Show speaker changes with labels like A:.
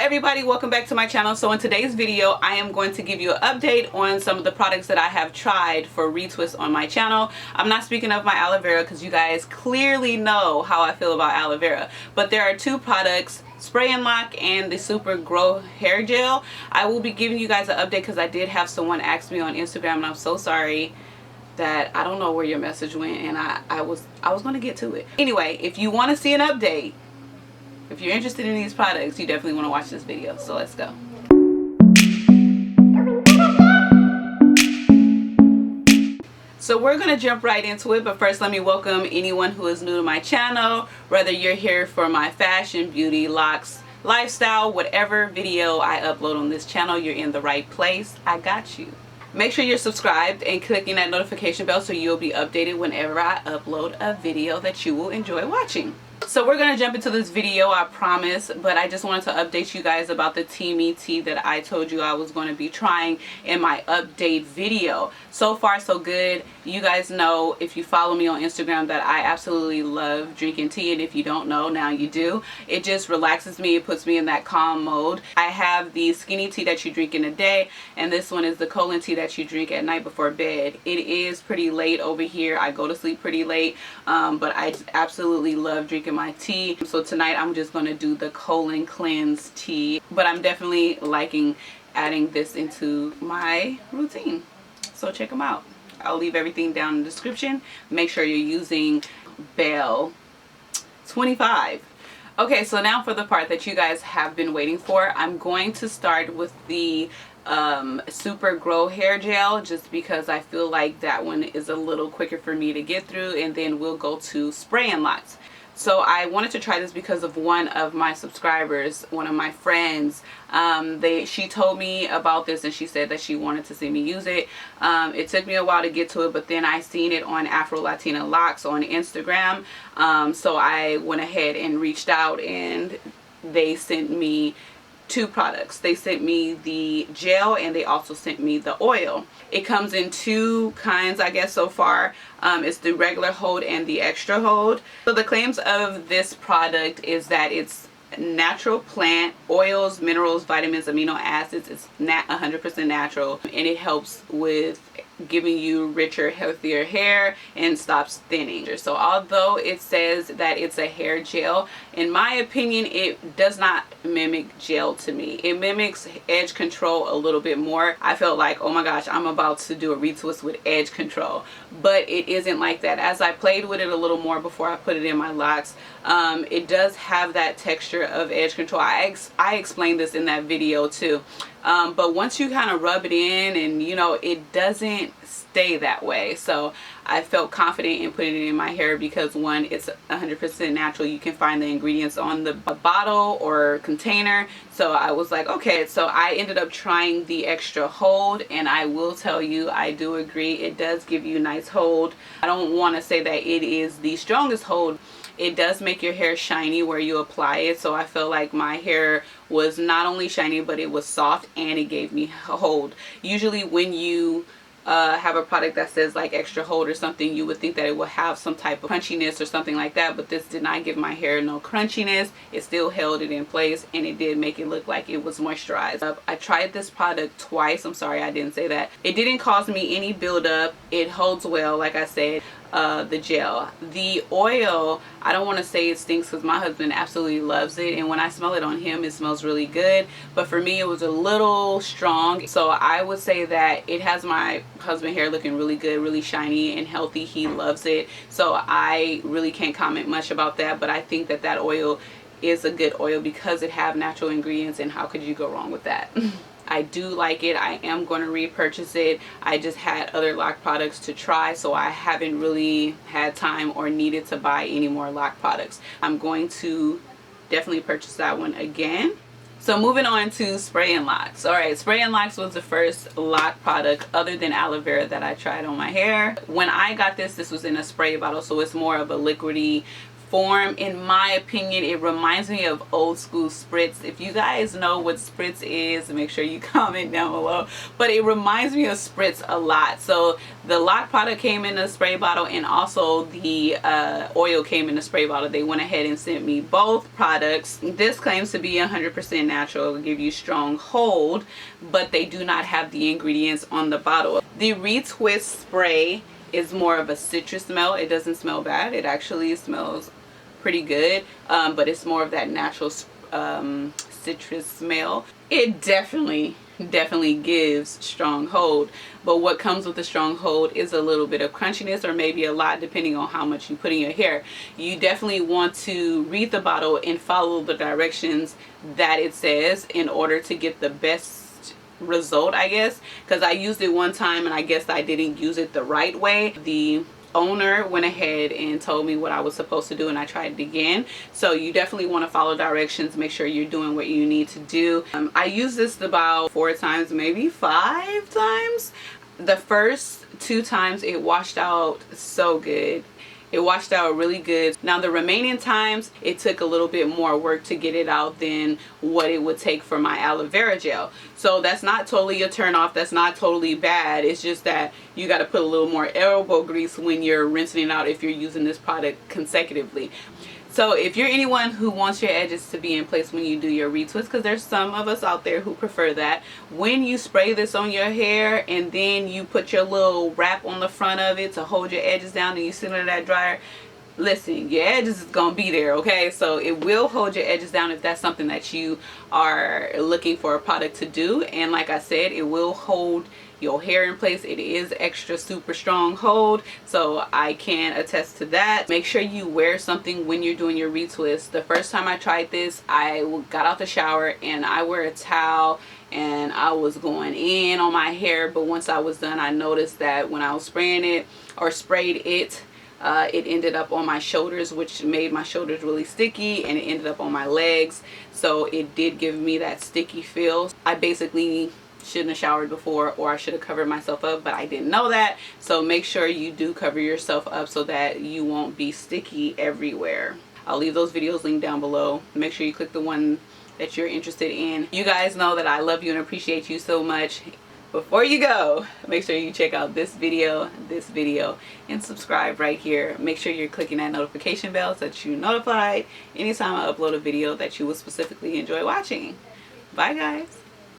A: everybody, welcome back to my channel. So in today's video I am going to give you an update on some of the products that I have tried for retwist on my channel. I'm not speaking of my aloe vera because you guys clearly know how I feel about aloe vera, but there are two products, Spray and Lock and the Super Grow Hair Gel. I will be giving you guys an update because I did have someone ask me on Instagram, and I'm so sorry that I don't know where your message went, and I was going to get to it. Anyway, if you want to see an update, if you're interested in these products, you definitely want to watch this video. So let's go. So we're going to jump right into it, but first let me welcome anyone who is new to my channel. Whether you're here for my fashion, beauty, locks, lifestyle, whatever video I upload on this channel, you're in the right place. I got you. Make sure you're subscribed and clicking that notification bell so you'll be updated whenever I upload a video that you will enjoy watching. So we're going to jump into this video, I promise, but I just wanted to update you guys about the TEAMI tea that I told you I was going to be trying in my update video. So far so good. You guys know, if you follow me on Instagram, that I absolutely love drinking tea, and if you don't know, now you do. It just relaxes me, it puts me in that calm mode. I have the skinny tea that you drink in a day, and this one is the colon tea that you drink at night before bed. It is pretty late over here. I go to sleep pretty late, but I absolutely love drinking my tea. So tonight I'm just going to do the colon cleanse tea, but I'm definitely liking adding this into my routine. So check them out. I'll leave everything down in the description. Make sure you're using Bell 25. Okay, so now for the part that you guys have been waiting for. I'm going to start with the Super Grow Hair Gel, just because I feel like that one is a little quicker for me to get through, and then we'll go to Spray and Lots. So I wanted to try this because of one of my subscribers, one of my friends. She told me about this, and she said that she wanted to see me use it. It took me a while to get to it, but then I seen it on Afro Latina Locks on Instagram. So I went ahead and reached out, and they sent me two products. They sent me the gel, and they also sent me the oil. It comes in two kinds, I guess, so far. It's the regular hold and the extra hold. So the claims of this product is that it's natural plant oils, minerals, vitamins, amino acids. It's 100% natural, and it helps with giving you richer, healthier hair and stops thinning. So although it says that it's a hair gel, in my opinion it does not mimic gel to me. It mimics edge control a little bit more. I felt like, oh my gosh, I'm about to do a retwist with edge control, but it isn't like that. As I played with it a little more before I put it in my locks, it does have that texture of edge control. I explained this in that video too. But once you kind of rub it in, and you know, it doesn't stay that way. So I felt confident in putting it in my hair because, one, it's 100% natural. You can find the ingredients on the bottle or container. So I was like, okay. So I ended up trying the extra hold, and I will tell you, I do agree, it does give you a nice hold. I don't want to say that it is the strongest hold. It does make your hair shiny where you apply it. So I feel like my hair was not only shiny, but it was soft, and it gave me a hold. Usually when you have a product that says like extra hold or something, you would think that it will have some type of crunchiness or something like that, but this did not give my hair no crunchiness. It still held it in place, and it did make it look like it was moisturized. I tried this product twice. I'm sorry I didn't say that. It didn't cause me any buildup. It holds well, like I said. The gel, the oil, I don't want to say it stinks because my husband absolutely loves it, and when I smell it on him, it smells really good, but for me it was a little strong. So I would say that it has my husband hair looking really good, really shiny and healthy. He loves it, so I really can't comment much about that, but I think that that oil is a good oil because it have natural ingredients, and how could you go wrong with that? I do like it. I am going to repurchase it. I just had other Loc products to try, so I haven't really had time or needed to buy any more Loc products. I'm going to definitely purchase that one again. So moving on to Spray and Locs. Alright, Spray and Locs was the first Loc product other than aloe vera that I tried on my hair. When I got this was in a spray bottle, so it's more of a liquidy form. In my opinion, it reminds me of old school spritz. If you guys know what spritz is, make sure you comment down below. But it reminds me of spritz a lot. So the Loc product came in a spray bottle, and also the oil came in a spray bottle. They went ahead and sent me both products. This claims to be 100% natural. It will give you strong hold, but they do not have the ingredients on the bottle. The Retwist spray is more of a citrus smell. It doesn't smell bad. It actually smells pretty good, but it's more of that natural citrus smell. It definitely gives strong hold, but what comes with the strong hold is a little bit of crunchiness, or maybe a lot, depending on how much you put in your hair. You definitely want to read the bottle and follow the directions that it says in order to get the best result, I guess, because I used it one time and I guess I didn't use it the right way. The owner went ahead and told me what I was supposed to do, and I tried it again. So you definitely want to follow directions, make sure you're doing what you need to do. I used this about 4 times, maybe 5 times. The first 2 times it washed out so good. It washed out really good. Now the remaining times it took a little bit more work to get it out than what it would take for my aloe vera gel. So that's not totally a turn off. That's not totally bad. It's just that you got to put a little more elbow grease when you're rinsing it out if you're using this product consecutively. So if you're anyone who wants your edges to be in place when you do your retwist, because there's some of us out there who prefer that, when you spray this on your hair and then you put your little wrap on the front of it to hold your edges down and you sit under that dryer, listen, your edges is gonna be there, okay? So it will hold your edges down if that's something that you are looking for a product to do. And like I said, it will hold your hair in place. It is extra super strong hold, so I can attest to that. Make sure you wear something when you're doing your retwist. The first time I tried this, I got out the shower and I wear a towel and I was going in on my hair, but once I was done, I noticed that when I was spraying it or sprayed it, it ended up on my shoulders, which made my shoulders really sticky, and it ended up on my legs, so it did give me that sticky feel. I basically shouldn't have showered before, or I should have covered myself up, but I didn't know that. So make sure you do cover yourself up so that you won't be sticky everywhere. I'll leave those videos linked down below. Make sure you click the one that you're interested in. You guys know that I love you and appreciate you so much. Before you go, make sure you check out this video, and subscribe right here. Make sure you're clicking that notification bell so that you're notified anytime I upload a video that you will specifically enjoy watching. Bye guys.